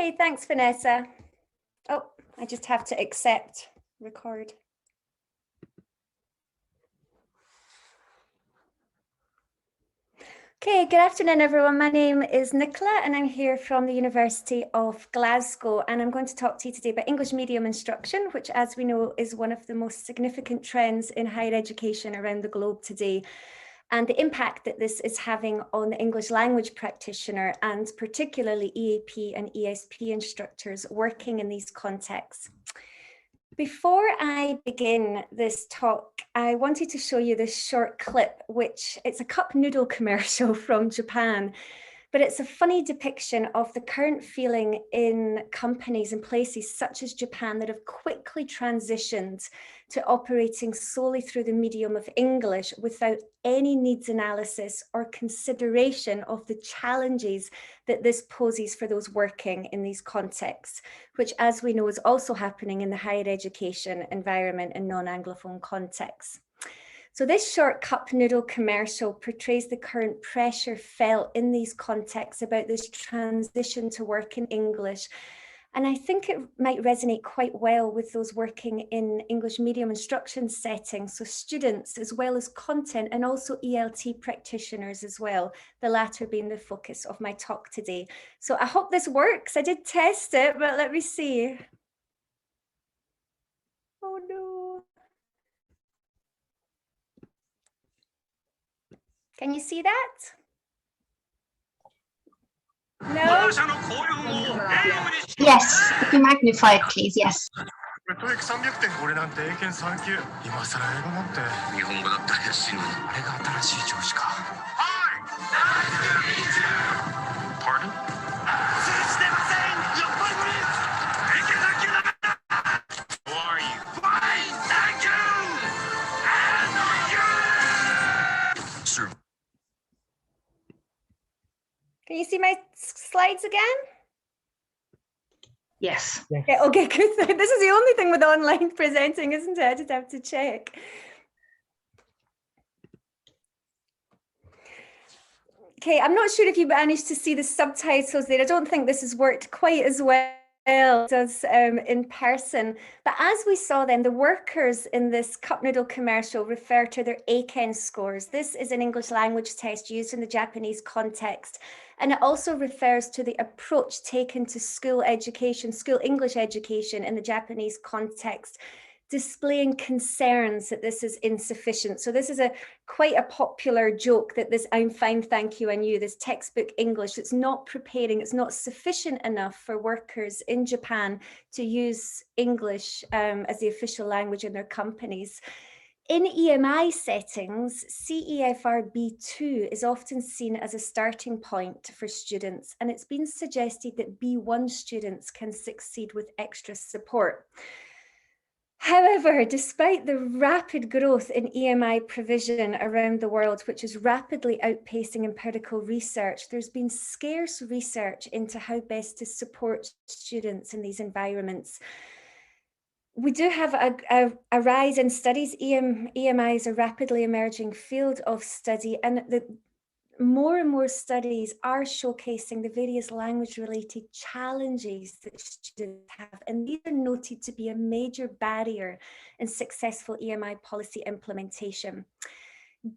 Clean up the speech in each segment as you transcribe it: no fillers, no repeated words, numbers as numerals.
Okay, thanks, Vanessa. Oh, I just have to accept record. Okay, good afternoon, everyone. My name is Nicola and I'm here from the University of Glasgow, and I'm going to talk to you today about English medium instruction, which, as we know, is one of the most significant trends in higher education around the globe today, and the impact that this is having on the English language practitioner and particularly EAP and ESP instructors working in these contexts. Before I begin this talk, I wanted to show you this short clip, which it's a cup noodle commercial from Japan, but it's a funny depiction of the current feeling in companies and places such as Japan that have quickly transitioned to operating solely through the medium of English without any needs analysis or consideration of the challenges that this poses for those working in these contexts, which, as we know, is also happening in the higher education environment in non-Anglophone contexts. So this short cup noodle commercial portrays the current pressure felt in these contexts about this transition to work in English. And I think it might resonate quite well with those working in English medium instruction settings, so students as well as content, and also ELT practitioners as well, the latter being the focus of my talk today. So I hope this works. I did test it, but let me see. Oh no. Can you see that? No? Yes, if you magnify it, please, yes. Pardon? Who are you? Fine, thank you! And you! Sir. Can you see my slides again? Yes. Okay, okay, good. This is the only thing with online presenting, isn't it? I just have to check. Okay, I'm not sure if you managed to see the subtitles there. I don't think this has worked quite as well as in person. But as we saw then, the workers in this cup noodle commercial refer to their Eiken scores. This is an English language test used in the Japanese context. And it also refers to the approach taken to school education, school English education in the Japanese context, displaying concerns that this is insufficient. So this is quite a popular joke that this "I'm fine, thank you, and you," this textbook English, it's not preparing, it's not sufficient enough for workers in Japan to use English as the official language in their companies. In EMI settings, CEFR B2 is often seen as a starting point for students, and it's been suggested that B1 students can succeed with extra support. However, despite the rapid growth in EMI provision around the world, which is rapidly outpacing empirical research, there's been scarce research into how best to support students in these environments. We do have a rise in studies. EMI is a rapidly emerging field of study, and more and more studies are showcasing the various language-related challenges that students have, and these are noted to be a major barrier in successful EMI policy implementation.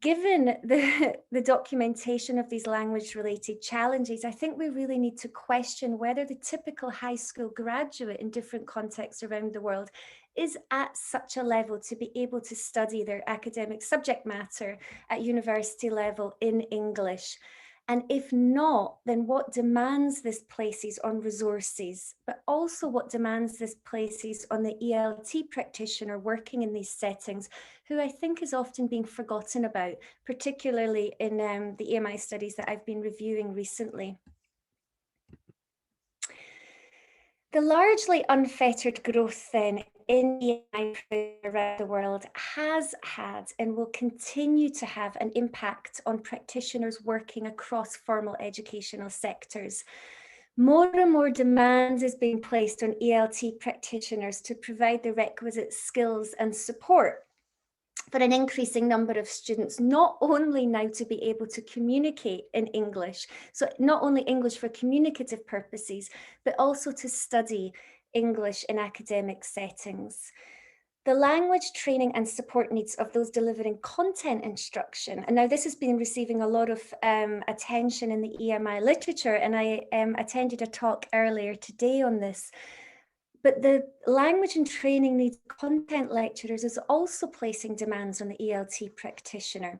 Given the documentation of these language-related challenges, I think we really need to question whether the typical high school graduate in different contexts around the world is at such a level to be able to study their academic subject matter at university level in English. And if not, then what demands this places on resources, but also what demands this places on the ELT practitioner working in these settings, who I think is often being forgotten about, particularly in the EMI studies that I've been reviewing recently. The largely unfettered growth then in EMI around the world has had and will continue to have an impact on practitioners working across formal educational sectors. More and more demand is being placed on ELT practitioners to provide the requisite skills and support. for an increasing number of students, not only now to be able to communicate in English, so not only English for communicative purposes, but also to study English in academic settings. The language training and support needs of those delivering content instruction. And now this has been receiving a lot of attention in the EMI literature, and I attended a talk earlier today on this. But the language and training needs content lecturers is also placing demands on the ELT practitioner.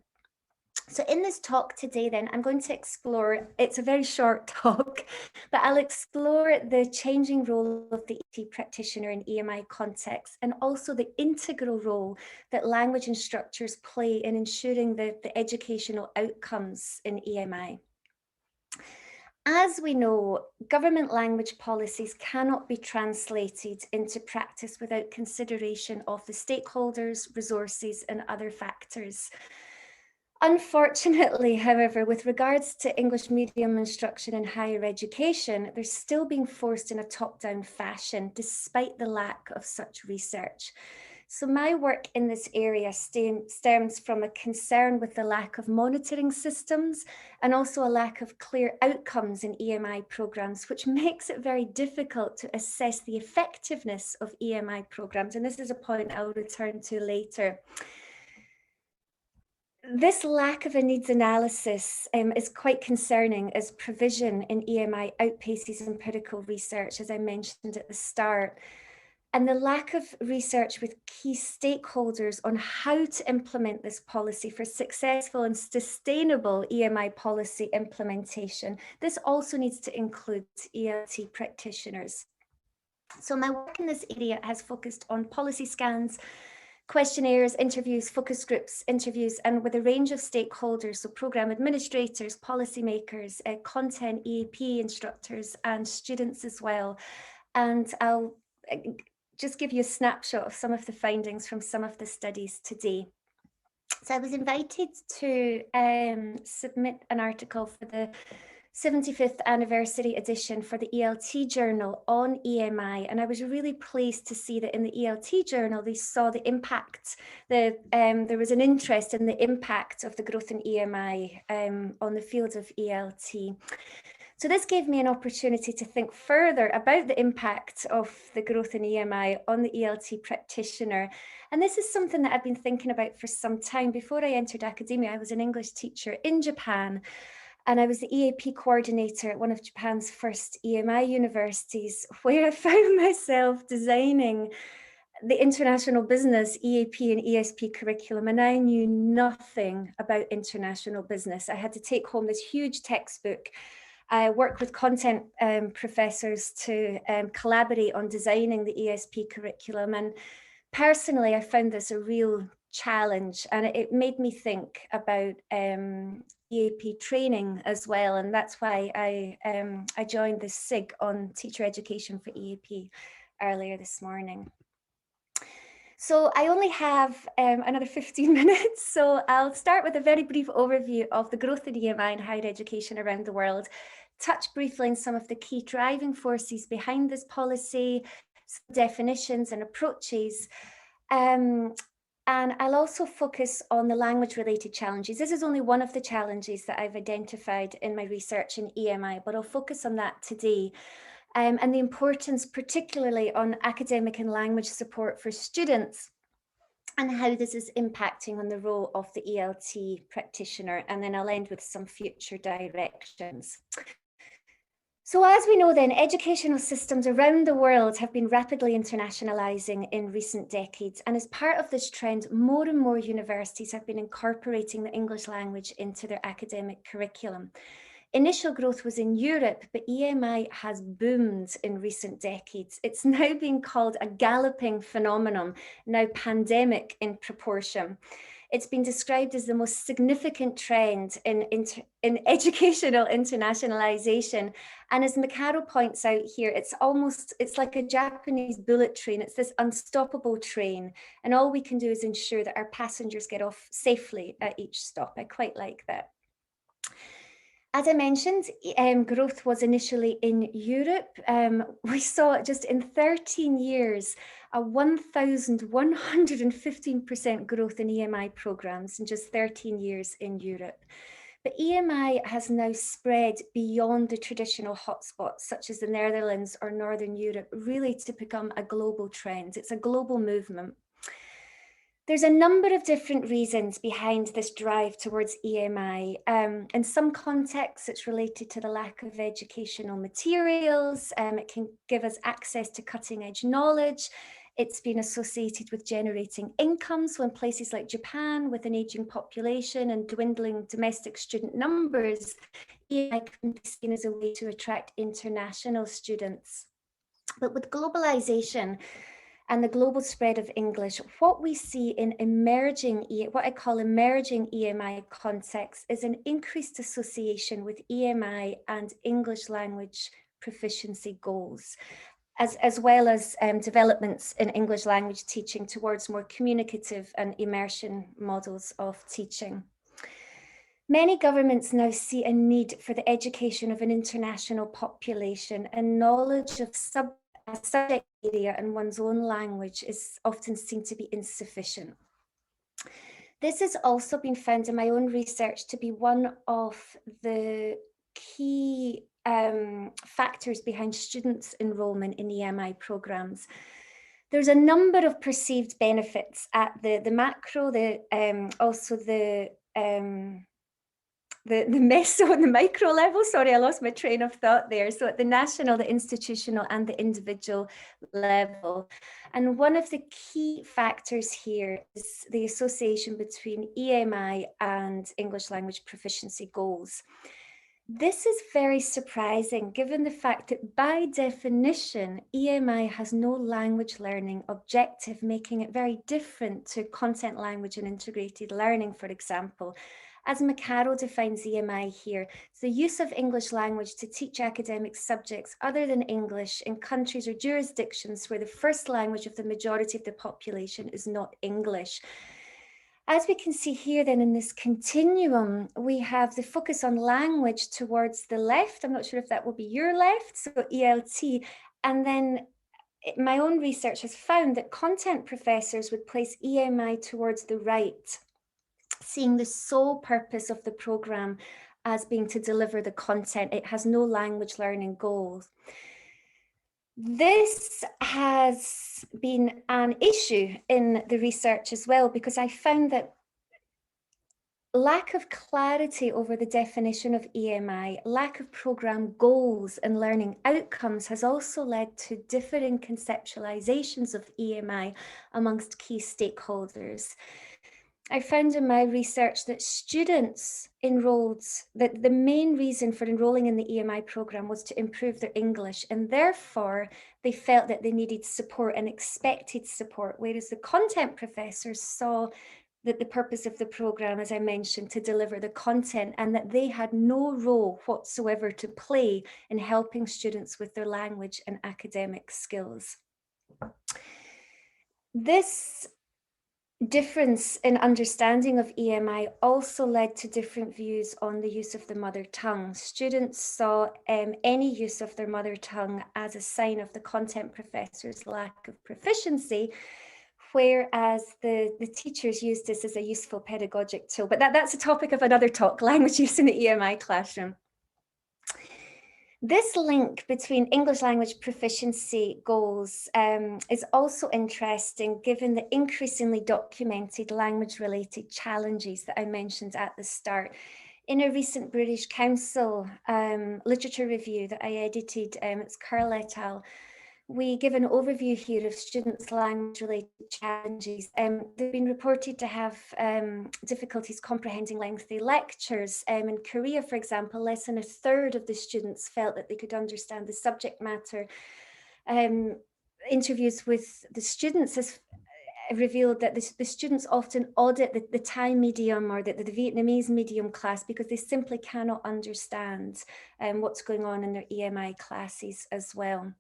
So in this talk today, then, I'm going to explore, it's a very short talk, but I'll explore the changing role of the ELT practitioner in EMI context, and also the integral role that language instructors play in ensuring the educational outcomes in EMI. As we know, government language policies cannot be translated into practice without consideration of the stakeholders, resources, and other factors. Unfortunately, however, with regards to English medium instruction in higher education, they're still being forced in a top-down fashion, despite the lack of such research. So my work in this area stems from a concern with the lack of monitoring systems and also a lack of clear outcomes in EMI programs, which makes it very difficult to assess the effectiveness of EMI programs. And this is a point I'll return to later. This lack of a needs analysis is quite concerning, as provision in EMI outpaces empirical research, as I mentioned at the start. And the lack of research with key stakeholders on how to implement this policy for successful and sustainable EMI policy implementation. This also needs to include ELT practitioners. So my work in this area has focused on policy scans, questionnaires, interviews, focus groups, interviews, and with a range of stakeholders, so program administrators, policymakers, content EAP instructors, and students as well. And I'll just give you a snapshot of some of the findings from some of the studies today. So I was invited to submit an article for the 75th anniversary edition for the ELT journal on EMI, and I was really pleased to see that in the ELT journal they saw the impact, there was an interest in the impact of the growth in EMI on the field of ELT. So this gave me an opportunity to think further about the impact of the growth in EMI on the ELT practitioner. And this is something that I've been thinking about for some time. Before I entered academia, I was an English teacher in Japan, and I was the EAP coordinator at one of Japan's first EMI universities, where I found myself designing the international business EAP and ESP curriculum, and I knew nothing about international business. I had to take home this huge textbook. I work with content professors to collaborate on designing the ESP curriculum. And personally, I found this a real challenge, and it made me think about EAP training as well. And that's why I joined the SIG on teacher education for EAP earlier this morning. So I only have another 15 minutes, so I'll start with a very brief overview of the growth in EMI and higher education around the world, touch briefly on some of the key driving forces behind this policy, some definitions and approaches, and I'll also focus on the language-related challenges. This is only one of the challenges that I've identified in my research in EMI, but I'll focus on that today. And the importance particularly on academic and language support for students, and how this is impacting on the role of the ELT practitioner. And then I'll end with some future directions. So as we know then, educational systems around the world have been rapidly internationalizing in recent decades. And as part of this trend, more and more universities have been incorporating the English language into their academic curriculum. Initial growth was in Europe, but EMI has boomed in recent decades. It's now being called a galloping phenomenon, now pandemic in proportion. It's been described as the most significant trend in educational internationalization. And as Mikaro points out here, it's like a Japanese bullet train. It's this unstoppable train. And all we can do is ensure that our passengers get off safely at each stop. I quite like that. As I mentioned, growth was initially in Europe. We saw just in 13 years, a 1,115% growth in EMI programs in just 13 years in Europe. But EMI has now spread beyond the traditional hotspots, such as the Netherlands or Northern Europe, really to become a global trend. It's a global movement. There's a number of different reasons behind this drive towards EMI. In some contexts, it's related to the lack of educational materials. It can give us access to cutting edge knowledge. It's been associated with generating income. So in places like Japan, with an aging population and dwindling domestic student numbers, EMI can be seen as a way to attract international students. But with globalisation and the global spread of English, what we see in what I call emerging EMI contexts is an increased association with EMI and English language proficiency goals, as well as developments in English language teaching towards more communicative and immersion models of teaching. Many governments now see a need for the education of an international population, and knowledge of a subject area and one's own language is often seen to be insufficient. This has also been found in my own research to be one of the key factors behind students' enrolment in EMI programs. There's a number of perceived benefits at the macro, also the meso and the micro level. Sorry, I lost my train of thought there. So at the national, the institutional and the individual level. And one of the key factors here is the association between EMI and English language proficiency goals. This is very surprising given the fact that by definition, EMI has no language learning objective, making it very different to content language and integrated learning, for example. As McCarroll defines EMI here, it's the use of English language to teach academic subjects other than English in countries or jurisdictions where the first language of the majority of the population is not English. As we can see here then in this continuum, we have the focus on language towards the left. I'm not sure if that will be your left, so ELT. And then my own research has found that content professors would place EMI towards the right, seeing the sole purpose of the program as being to deliver the content. It has no language learning goals. This has been an issue in the research as well, because I found that lack of clarity over the definition of EMI, lack of program goals and learning outcomes has also led to differing conceptualizations of EMI amongst key stakeholders. I found in my research that students enrolled, that the main reason for enrolling in the EMI program was to improve their English, and therefore they felt that they needed support and expected support, whereas the content professors saw that the purpose of the program, as I mentioned, to deliver the content, and that they had no role whatsoever to play in helping students with their language and academic skills. This difference in understanding of EMI also led to different views on the use of the mother tongue. Students saw any use of their mother tongue as a sign of the content professor's lack of proficiency, whereas the teachers used this as a useful pedagogic tool. But that's a topic of another talk, language use in the EMI classroom. This link between English language proficiency goals is also interesting, given the increasingly documented language-related challenges that I mentioned at the start. In a recent British Council literature review that I edited, it's Curl et al., we give an overview here of students' language-related challenges. They've been reported to have difficulties comprehending lengthy lectures. In Korea, for example, less than a third of the students felt that they could understand the subject matter. Interviews with the students has revealed that the students often audit the Thai medium or the Vietnamese medium class because they simply cannot understand what's going on in their EMI classes as well.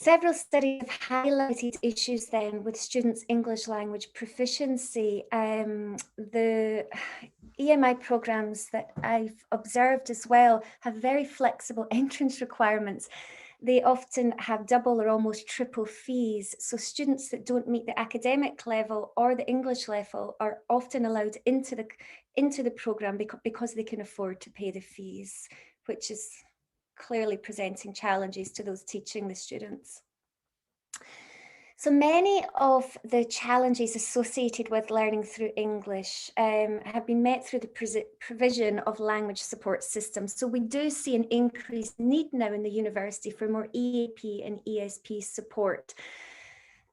Several studies have highlighted issues then with students' English language proficiency. EMI programs that I've observed as well have very flexible entrance requirements. They often have double or almost triple fees. So students that don't meet the academic level or the English level are often allowed into the program because they can afford to pay the fees, which is clearly presenting challenges to those teaching the students. So many of the challenges associated with learning through English have been met through the provision of language support systems. So we do see an increased need now in the university for more EAP and ESP support.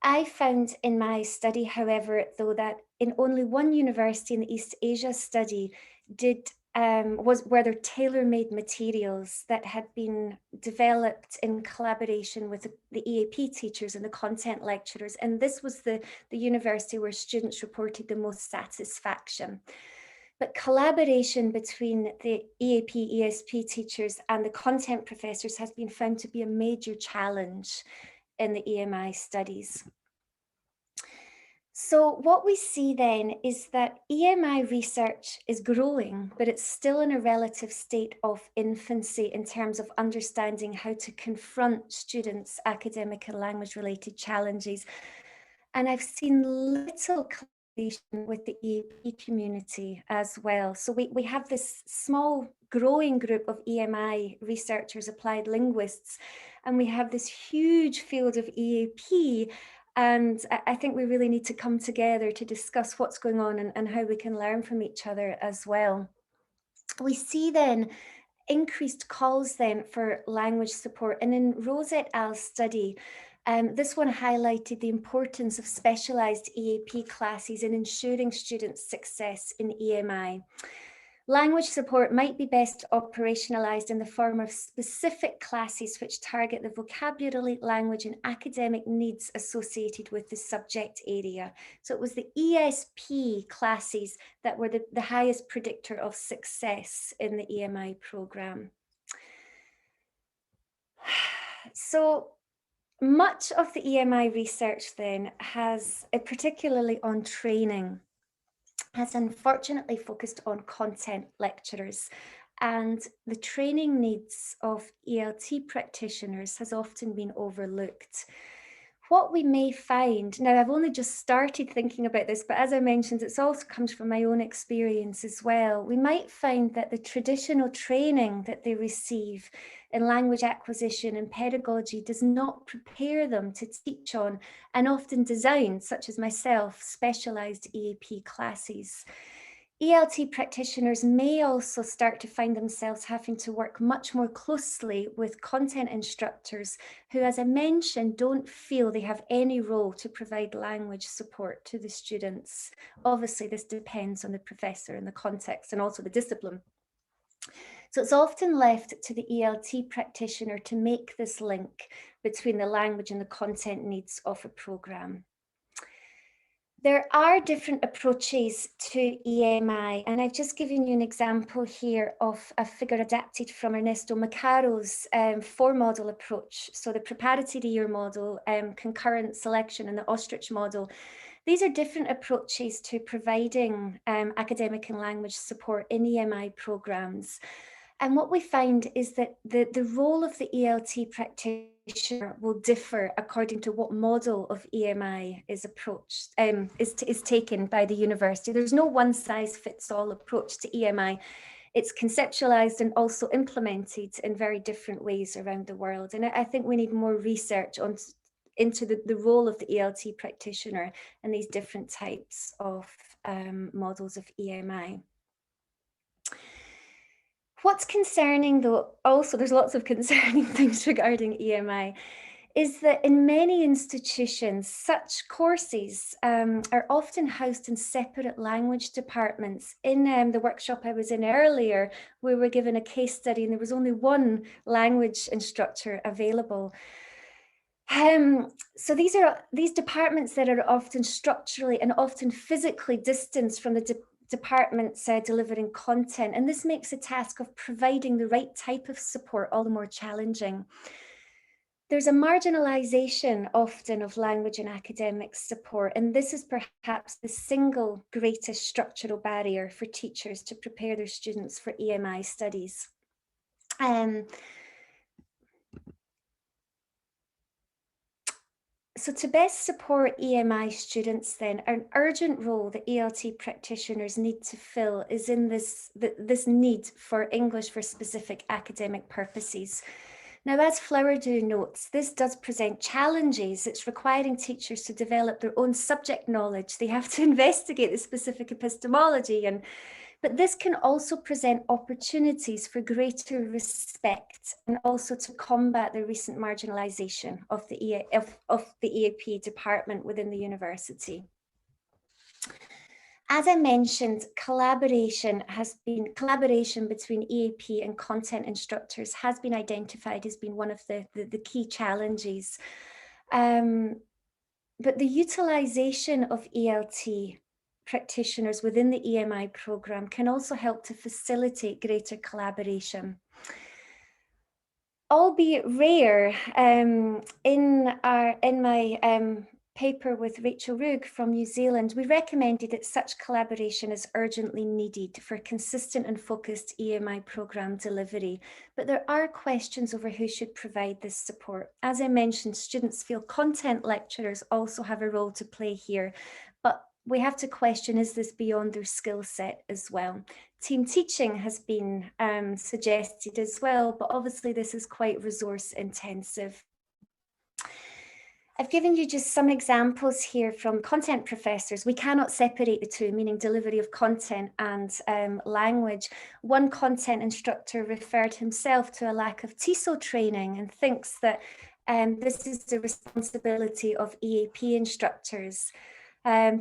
I found in my study, however, though, that in only one university in the East Asia study were there tailor-made materials that had been developed in collaboration with the EAP teachers and the content lecturers. And this was the university where students reported the most satisfaction. But collaboration between the EAP, ESP teachers and the content professors has been found to be a major challenge in the EMI studies. So what we see then is that EMI research is growing, but it's still in a relative state of infancy in terms of understanding how to confront students' academic and language-related challenges. And I've seen little collaboration with the EAP community as well. So we have this small growing group of EMI researchers, applied linguists, and we have this huge field of EAP. And I think we really need to come together to discuss what's going on and how we can learn from each other as well. We see then increased calls then for language support. And in Rose et al.'s study, this one highlighted the importance of specialised EAP classes in ensuring students' success in EMI. Language support might be best operationalised in the form of specific classes which target the vocabulary, language and academic needs associated with the subject area. So it was the ESP classes that were the highest predictor of success in the EMI programme. So much of the EMI research then has, particularly on training, has unfortunately focused on content lecturers, and the training needs of ELT practitioners has often been overlooked. What we may find, now I've only just started thinking about this, but as I mentioned, it also comes from my own experience as well. We might find that the traditional training that they receive in language acquisition and pedagogy does not prepare them to teach on and often design, such as myself, specialised EAP classes. ELT practitioners may also start to find themselves having to work much more closely with content instructors who, as I mentioned, don't feel they have any role to provide language support to the students. Obviously, this depends on the professor and the context and also the discipline. So it's often left to the ELT practitioner to make this link between the language and the content needs of a programme. There are different approaches to EMI, and I've just given you an example here of a figure adapted from Ernesto Macaro's four-model approach. So the preparatory year model, concurrent selection, and the ostrich model. These are different approaches to providing academic and language support in EMI programs. And what we find is that the role of the ELT practitioner will differ according to what model of EMI is approached, is taken by the university. There's no one-size-fits-all approach to EMI. It's conceptualized and also implemented in very different ways around the world. And I think we need more research into the role of the ELT practitioner and these different types of models of EMI. What's concerning, though, also there's lots of concerning things regarding EMI, is that in many institutions, such courses are often housed in separate language departments. In the workshop I was in earlier, we were given a case study and there was only one language instructor available. So these departments that are often structurally and often physically distanced from the departments delivering content, and this makes the task of providing the right type of support all the more challenging. There's a marginalisation often of language and academic support, and this is perhaps the single greatest structural barrier for teachers to prepare their students for EMI studies. So to best support EMI students then, an urgent role that ELT practitioners need to fill is in this need for English for specific academic purposes. Now, as Flowerdew notes, this does present challenges. It's requiring teachers to develop their own subject knowledge. They have to investigate the specific epistemology, but this can also present opportunities for greater respect and also to combat the recent marginalisation of the EAP department within the university. As I mentioned, collaboration between EAP and content instructors has been identified as being one of the key challenges. But the utilisation of ELT practitioners within the EMI programme can also help to facilitate greater collaboration. Albeit rare, in my paper with Rachel Roog from New Zealand, we recommended that such collaboration is urgently needed for consistent and focused EMI programme delivery. But there are questions over who should provide this support. As I mentioned, students feel content lecturers also have a role to play here, but we have to question, is this beyond their skill set as well? Team teaching has been suggested as well, but obviously this is quite resource intensive. I've given you just some examples here from content professors. We cannot separate the two, meaning delivery of content and language. One content instructor referred himself to a lack of TESOL training and thinks that this is the responsibility of EAP instructors.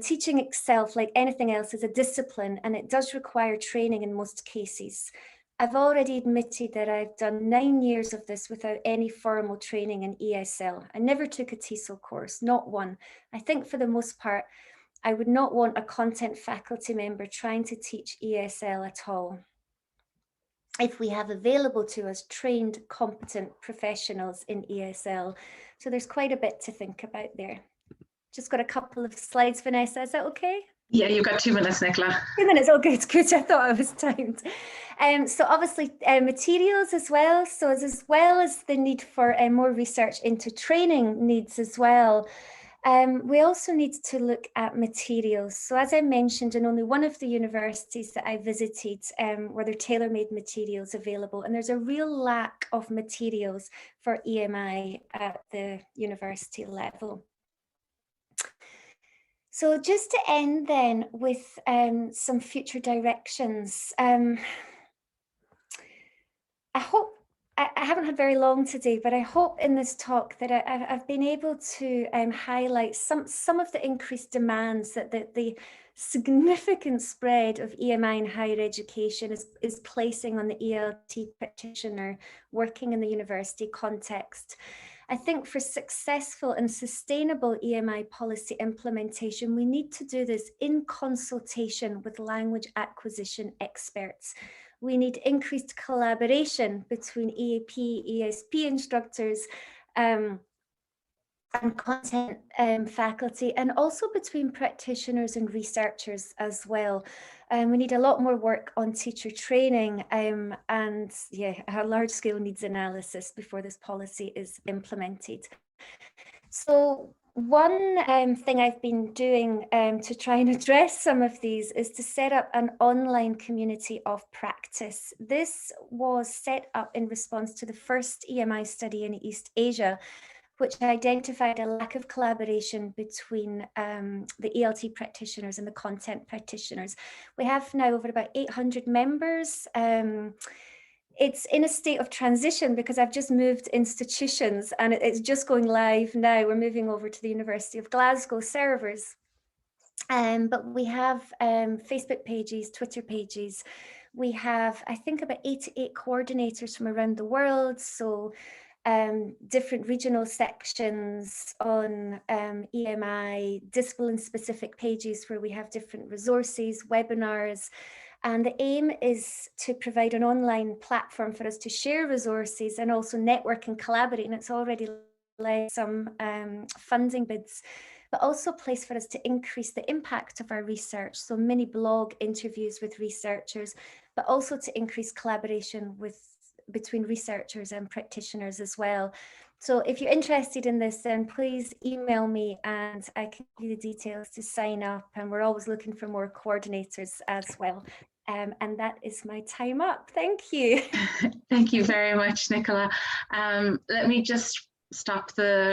Teaching itself, like anything else, is a discipline, and it does require training in most cases. I've already admitted that I've done 9 years of this without any formal training in ESL. I never took a TESOL course, not one. I think for the most part, I would not want a content faculty member trying to teach ESL at all. If we have available to us trained, competent professionals in ESL. So there's quite a bit to think about there. Just got a couple of slides, Vanessa, is that okay? Yeah, you've got 2 minutes, Nicola. 2 minutes, oh good, I thought I was timed. So obviously materials as well. So as well as the need for more research into training needs as well, we also need to look at materials. So as I mentioned, in only one of the universities that I visited were there tailor-made materials available, and there's a real lack of materials for EMI at the university level. So just to end then with some future directions, I hope, I haven't had very long today, but I hope in this talk that I've been able to highlight some of the increased demands that the significant spread of EMI in higher education is placing on the ELT practitioner working in the university context. I think for successful and sustainable EMI policy implementation, we need to do this in consultation with language acquisition experts. We need increased collaboration between EAP, ESP instructors, and content faculty, and also between practitioners and researchers as well. We need a lot more work on teacher training and yeah, a large-scale needs analysis before this policy is implemented. So one thing I've been doing to try and address some of these is to set up an online community of practice. This was set up in response to the first EMI study in East Asia, which identified a lack of collaboration between the ELT practitioners and the content practitioners. We have now over about 800 members. It's in a state of transition because I've just moved institutions and it's just going live now. We're moving over to the University of Glasgow servers. But we have Facebook pages, Twitter pages. We have, I think, about 88 coordinators from around the world. So different regional sections on EMI, discipline-specific pages where we have different resources, webinars. And the aim is to provide an online platform for us to share resources and also network and collaborate. And it's already some funding bids, but also a place for us to increase the impact of our research. So mini blog interviews with researchers, but also to increase collaboration between researchers and practitioners as well. So if you're interested in this, then please email me and I can give you the details to sign up. And we're always looking for more coordinators as well. And that is my time up. Thank you. Thank you very much, Nicola. Let me just stop the